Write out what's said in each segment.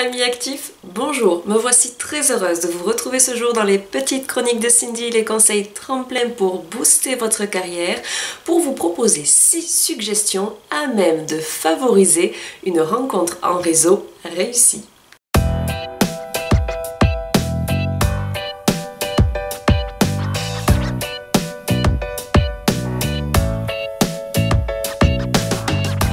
Amis actifs, bonjour, me voici très heureuse de vous retrouver ce jour dans les petites chroniques de Cindy, les conseils tremplins pour booster votre carrière, pour vous proposer 6 suggestions à même de favoriser une rencontre en réseau réussie.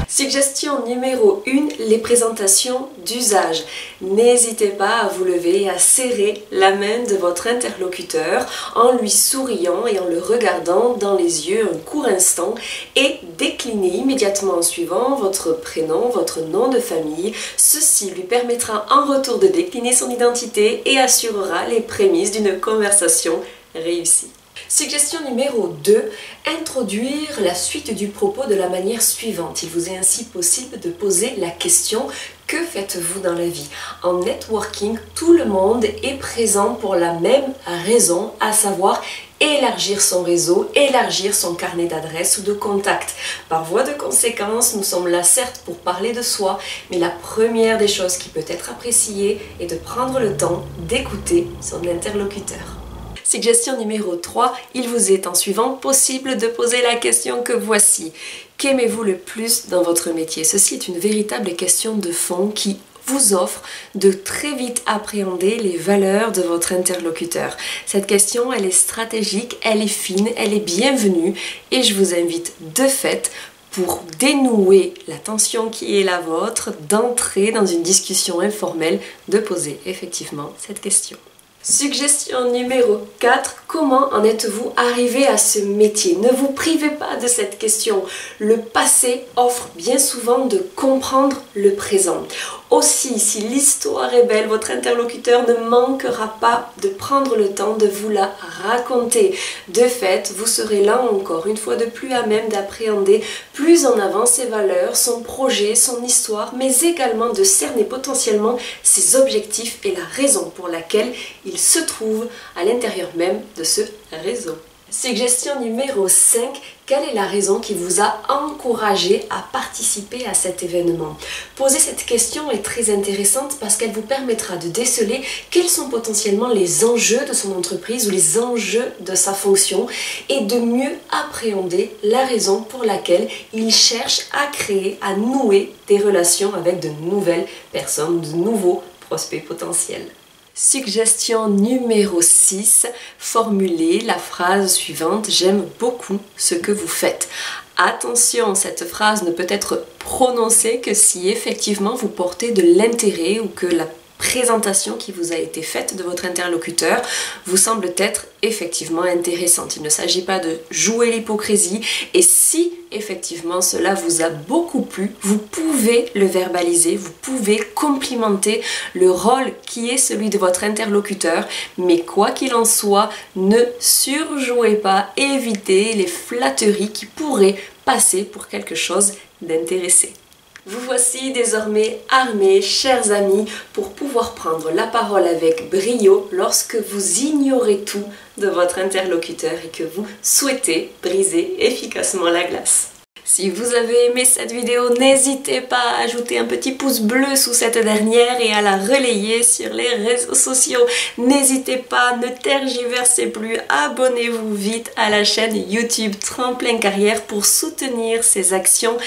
Suggestion numéro 1, les présentations d'usage. N'hésitez pas à vous lever et à serrer la main de votre interlocuteur en lui souriant et en le regardant dans les yeux un court instant et déclinez immédiatement en suivant votre prénom, votre nom de famille. Ceci lui permettra en retour de décliner son identité et assurera les prémices d'une conversation réussie. Suggestion numéro 2, introduire la suite du propos de la manière suivante. Il vous est ainsi possible de poser la question « Que faites-vous dans la vie ?» En networking, tout le monde est présent pour la même raison, à savoir élargir son réseau, élargir son carnet d'adresses ou de contacts. Par voie de conséquence, nous sommes là certes pour parler de soi, mais la première des choses qui peut être appréciée est de prendre le temps d'écouter son interlocuteur. Suggestion numéro 3, il vous est en suivant possible de poser la question que voici. Qu'aimez-vous le plus dans votre métier? Ceci est une véritable question de fond qui vous offre de très vite appréhender les valeurs de votre interlocuteur. Cette question, elle est stratégique, elle est fine, elle est bienvenue et je vous invite de fait, pour dénouer la tension qui est la vôtre, d'entrer dans une discussion informelle, de poser effectivement cette question. Suggestion numéro 4, comment en êtes-vous arrivé à ce métier? Ne vous privez pas de cette question. Le passé offre bien souvent de comprendre le présent. Aussi, si l'histoire est belle, votre interlocuteur ne manquera pas de prendre le temps de vous la raconter. De fait, vous serez là encore une fois de plus à même d'appréhender plus en avant ses valeurs, son projet, son histoire, mais également de cerner potentiellement ses objectifs et la raison pour laquelle il se trouve à l'intérieur même de ce réseau. Suggestion numéro 5, quelle est la raison qui vous a encouragé à participer à cet événement? Poser cette question est très intéressante parce qu'elle vous permettra de déceler quels sont potentiellement les enjeux de son entreprise ou les enjeux de sa fonction et de mieux appréhender la raison pour laquelle il cherche à créer, à nouer des relations avec de nouvelles personnes, de nouveaux prospects potentiels. Suggestion numéro 6, formulez la phrase suivante « J'aime beaucoup ce que vous faites ». Attention, cette phrase ne peut être prononcée que si effectivement vous portez de l'intérêt ou que la présentation qui vous a été faite de votre interlocuteur vous semble être effectivement intéressante. Il ne s'agit pas de jouer l'hypocrisie et si effectivement cela vous a beaucoup plu, vous pouvez le verbaliser, vous pouvez complimenter le rôle qui est celui de votre interlocuteur, mais quoi qu'il en soit, ne surjouez pas, évitez les flatteries qui pourraient passer pour quelque chose d'intéressé. Vous voici désormais armés, chers amis, pour pouvoir prendre la parole avec brio lorsque vous ignorez tout de votre interlocuteur et que vous souhaitez briser efficacement la glace. Si vous avez aimé cette vidéo, n'hésitez pas à ajouter un petit pouce bleu sous cette dernière et à la relayer sur les réseaux sociaux. N'hésitez pas, ne tergiversez plus, abonnez-vous vite à la chaîne YouTube Tremplin Carrière pour soutenir ces actions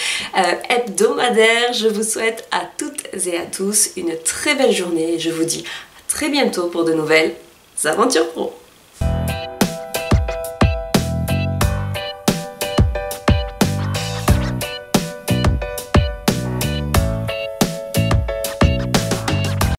hebdomadaires. Je vous souhaite à toutes et à tous une très belle journée et je vous dis à très bientôt pour de nouvelles aventures pro.